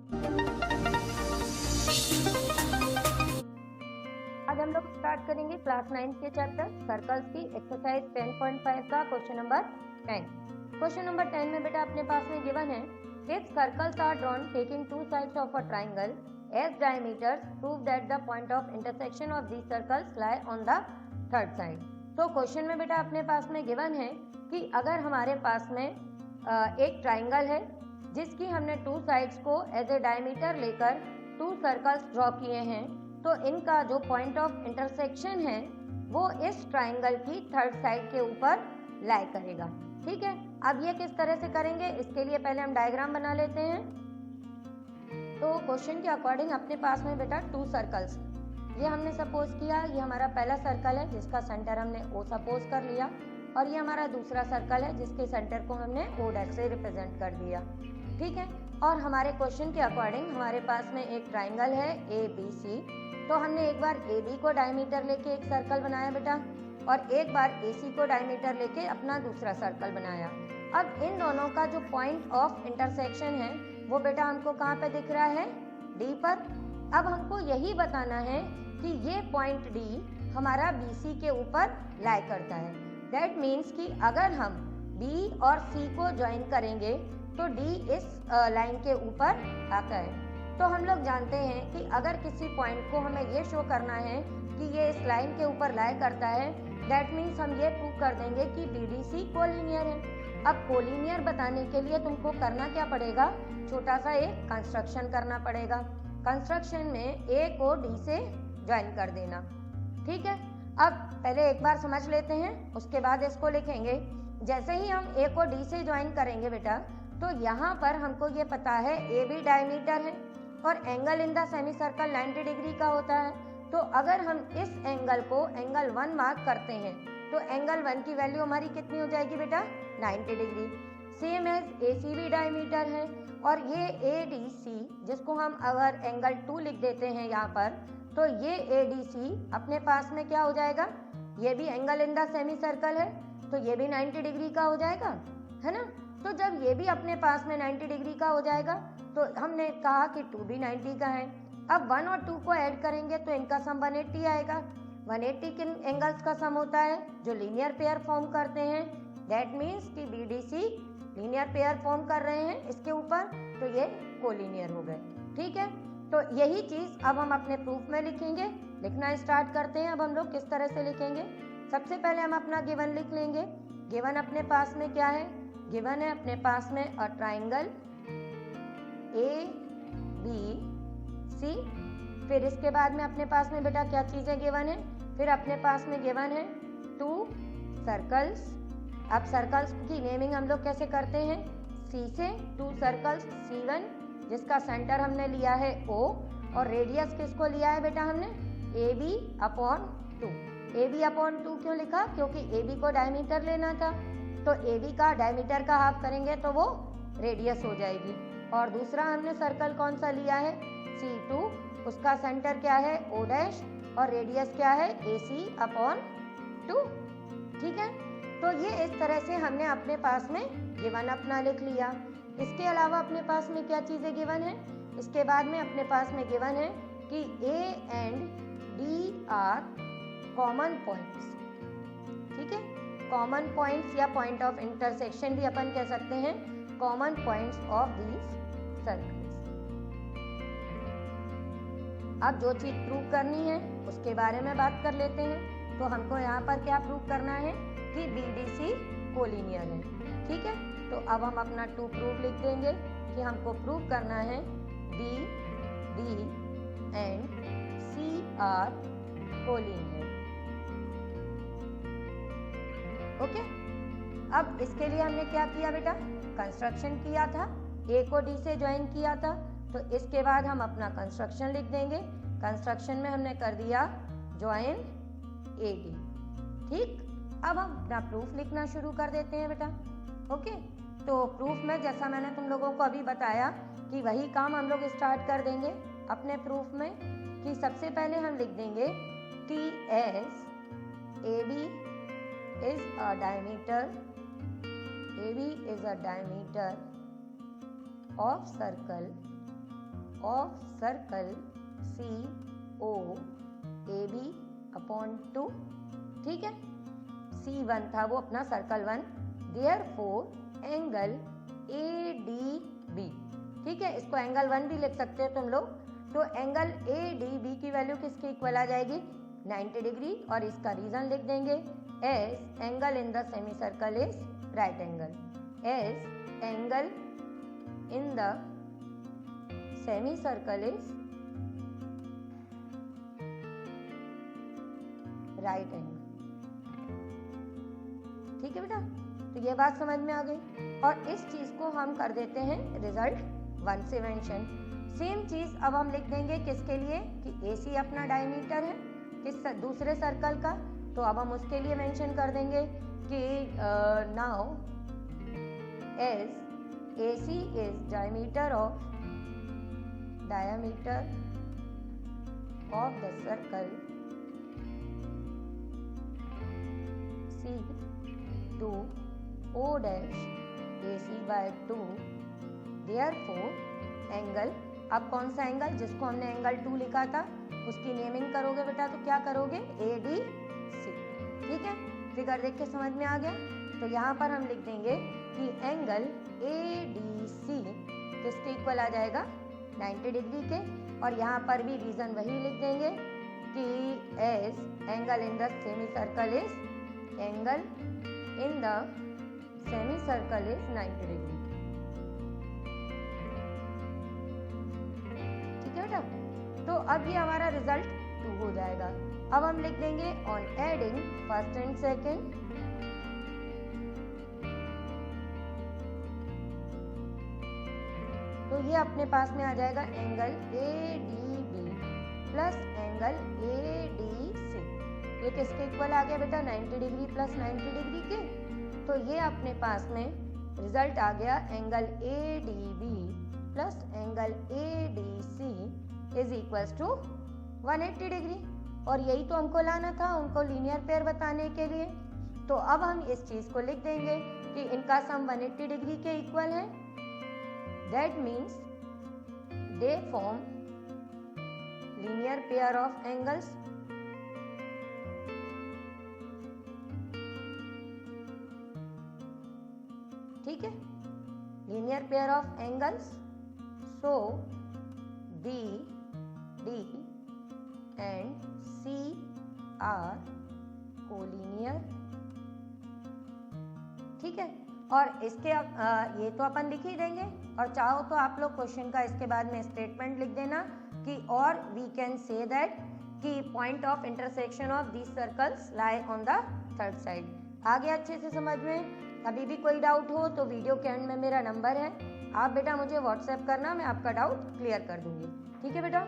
आज हम लोग स्टार्ट करेंगे क्लास 9 के चैप्टर सर्कल्स की एक्सरसाइज 10.5 का क्वेश्चन नंबर 10। क्वेश्चन नंबर 10 में बेटा अपने पास में गिवन है if circles are drawn taking two sides of a triangle as diameters prove that the point of intersection of these circles lie on the third side. तो question में बेटा अपने पास में गिवन है कि अगर हमारे पास में एक ट्राइंगल है जिसकी हमने टू साइड्स को एज ए डायमीटर लेकर टू सर्कल्स ड्रॉ किए हैं, तो इनका जो पॉइंट ऑफ इंटरसेक्शन है वो इस ट्राइंगल की थर्ड साइड के ऊपर लाई करेगा। ठीक है, अब ये किस तरह से करेंगे, इसके लिए पहले हम डायग्राम बना लेते हैं। तो क्वेश्चन के अकॉर्डिंग अपने पास में बेटा टू सर्कल्स, ये हमने सपोज किया ये हमारा पहला सर्कल है जिसका सेंटर हमने O सपोज कर लिया, और ये हमारा दूसरा सर्कल है जिसके सेंटर को हमने O डैश से रिप्रेजेंट कर दिया। ठीक है, और हमारे क्वेश्चन के अकॉर्डिंग हमारे पास में एक ट्राइंगल है ABC, तो हमने एक बार AB को डायमीटर लेके एक सर्कल बनाया बेटा, और एक बार AC को डायमीटर लेके अपना दूसरा सर्कल बनाया। अब इन दोनों का जो पॉइंट ऑफ इंटरसेक्शन है वो बेटा हमको कहाँ पे दिख रहा है, D पर। अब हमको यही बताना है कि ये पॉइंट D हमारा BC के ऊपर लाई करता है। दैट मीन्स कि अगर हम B और C को ज्वाइन करेंगे तो D इस लाइन के ऊपर आता है। तो हम लोग जानते हैं कि अगर किसी पॉइंट को हमें ये शो करना है कि ये इस लाइन के ऊपर लाई करता है, दैट मीन्स हम ये प्रूव कर देंगे कि BDC कोलिनियर है। अब कोलिनियर बताने के लिए तुमको करना क्या पड़ेगा, छोटा सा एक कंस्ट्रक्शन करना पड़ेगा। कंस्ट्रक्शन में A को D से ज्वाइन कर देना। ठीक है, अब पहले एक बार समझ लेते हैं, उसके बाद इसको लिखेंगे। जैसे ही हम A को D से ज्वाइन करेंगे बेटा, तो यहाँ पर हमको ये पता है AB डायमीटर है और angle in the semi circle 90 degree का होता है। तो अगर हम इस एंगल को एंगल 1 मार्क करते हैं तो एंगल 1 की वैल्यू हमारी कितनी हो जाएगी बेटा, 90 डिग्री। सेम एज AC भी डायमीटर है, और ये ADC जिसको हम अगर एंगल 2 लिख देते हैं यहाँ पर, तो ये ADC अपने पास में क्या हो जाएगा, ये भी angle in the semi circle है तो ये भी 90 डिग्री का हो जाएगा, है ना। तो जब ये भी अपने पास में 90 डिग्री का हो जाएगा तो हमने कहा कि 2 भी 90 का है। अब 1 और 2 को ऐड करेंगे तो इनका सम 180 आएगा। 180 किन एंगल्स का सम होता है, जो लीनियर पेयर फॉर्म करते हैं। दैट मीन्स कि BDC लीनियर पेयर फॉर्म कर रहे हैं इसके ऊपर, तो ये कोलिनियर हो गए। ठीक है, तो यही चीज अब हम अपने प्रूफ में लिखेंगे। लिखना स्टार्ट करते हैं। अब हम लोग किस तरह से लिखेंगे, सबसे पहले हम अपना गिवन लिख लेंगे। गिवन अपने पास में क्या है, गिवन है अपने पास में अ ट्राइंगल ABC। फिर इसके बाद में अपने पास में बेटा क्या चीजें गिवन है, फिर अपने पास में गिवन है 2 सर्कल्स। अब सर्कल्स की नेमिंग हम लोग कैसे करते हैं, C से 2 सर्कल्स C1 जिसका सेंटर हमने लिया है O, और रेडियस किसको लिया है बेटा हमने, AB/2। AB/2 क्यों लिखा, क्योंकि AB को डायमीटर लेना था, तो AB का डायमीटर का हाफ करेंगे तो वो रेडियस हो जाएगी। और दूसरा हमने सर्कल कौन सा लिया है, C2, उसका सेंटर क्या है O डैश, और रेडियस क्या है AC/2। ठीक है, तो ये इस तरह से हमने अपने पास में गिवन अपना लिख लिया। इसके अलावा अपने पास में क्या चीज़ें गिवन है, इसके बाद में अपने पास में गिवन है कि A and D are common points. ठीक है, कॉमन पॉइंट्स या पॉइंट ऑफ इंटरसेक्शन भी अपन कह सकते हैं, common points of these circles. अब जो चीज प्रूव करनी है उसके बारे में बात कर लेते हैं। तो हमको यहाँ पर क्या प्रूव करना है कि BDC कोलिनियर है। ठीक है, तो अब हम अपना टू प्रूव लिख देंगे कि हमको प्रूव करना है B, D and C are collinear. Okay, अब इसके लिए हमने क्या किया बेटा, कंस्ट्रक्शन किया था, A को D से ज्वाइन किया था, तो इसके बाद हम अपना कंस्ट्रक्शन लिख देंगे। कंस्ट्रक्शन में हमने कर दिया ज्वाइन AD। ठीक, अब हम अपना प्रूफ लिखना शुरू कर देते हैं बेटा। ओके, तो प्रूफ में जैसा मैंने तुम लोगों को अभी बताया कि वही काम हम लोग स्टार्ट कर देंगे अपने प्रूफ में, कि सबसे पहले हम लिख देंगे कि S AB is a diameter, AB is a diameter of circle of circle C O A B upon 2, ठीक है। C1 था वो अपना सर्कल 1, देयरफॉर एंगल ADB, ठीक है। इसको एंगल 1 भी लिख सकते हो तुम लोग। तो एंगल ADB की वैल्यू किसके इक्वल आ जाएगी? 90 डिग्री। और इसका रीजन लिख देंगे S angle in the semi circle is right angle, S angle in the semi circle is right angle, ठीक है बेटा। तो ये बात समझ में आ गई। और इस चीज को हम कर देते हैं रिजल्ट 1 से मेंशन। सेम चीज अब हम लिख देंगे किसके लिए कि AC अपना डायमीटर है किस दूसरे सर्कल का, तो अब हम उसके लिए मेंशन कर देंगे कि now S AC is diameter of the circle C2 O dash AC by 2, therefore angle, अब कौन सा एंगल जिसको हमने एंगल 2 लिखा था उसकी नेमिंग करोगे बेटा, तो क्या करोगे ADC, ठीक है। फिगर देख के समझ में आ गया। तो यहाँ पर हम लिख देंगे कि एंगल ADC किसके इक्वल आ जाएगा? 90 डिग्री के। और यहाँ पर भी रीजन वही लिख देंगे कि S angle in the semi circle is 90 degree, ठीक है बेटा। तो अब ये हमारा रिजल्ट 2 हो जाएगा। अब हम लिख देंगे on adding first and second, तो ये अपने पास में आ जाएगा angle ADB plus angle ADC। ये किसके इक्वल आ गया बेटा? 90 डिग्री प्लस 90 डिग्री के। तो ये अपने पास में रिजल्ट आ गया angle ADB plus angle ADC is equals to 180 degree. और यही तो हमको लाना था उनको लीनियर पेयर बताने के लिए। तो अब हम इस चीज को लिख देंगे कि इनका सम 180 डिग्री के इक्वल है। That means they form linear pair of angles, ठीक है, linear pair of angles. So BD and C are collinear, ठीक है। और इसके ये तो अपन लिख ही देंगे, और चाहो तो आप लोग क्वेश्चन का इसके बाद में स्टेटमेंट लिख देना कि और वी कैन से दैट कि point of intersection of these circles lie on the third side. आ गया अच्छे से समझ में? अभी भी कोई डाउट हो तो वीडियो के एंड में मेरा नंबर है, आप बेटा मुझे व्हाट्सएप करना, मैं आपका डाउट क्लियर कर दूंगी, ठीक है बेटा।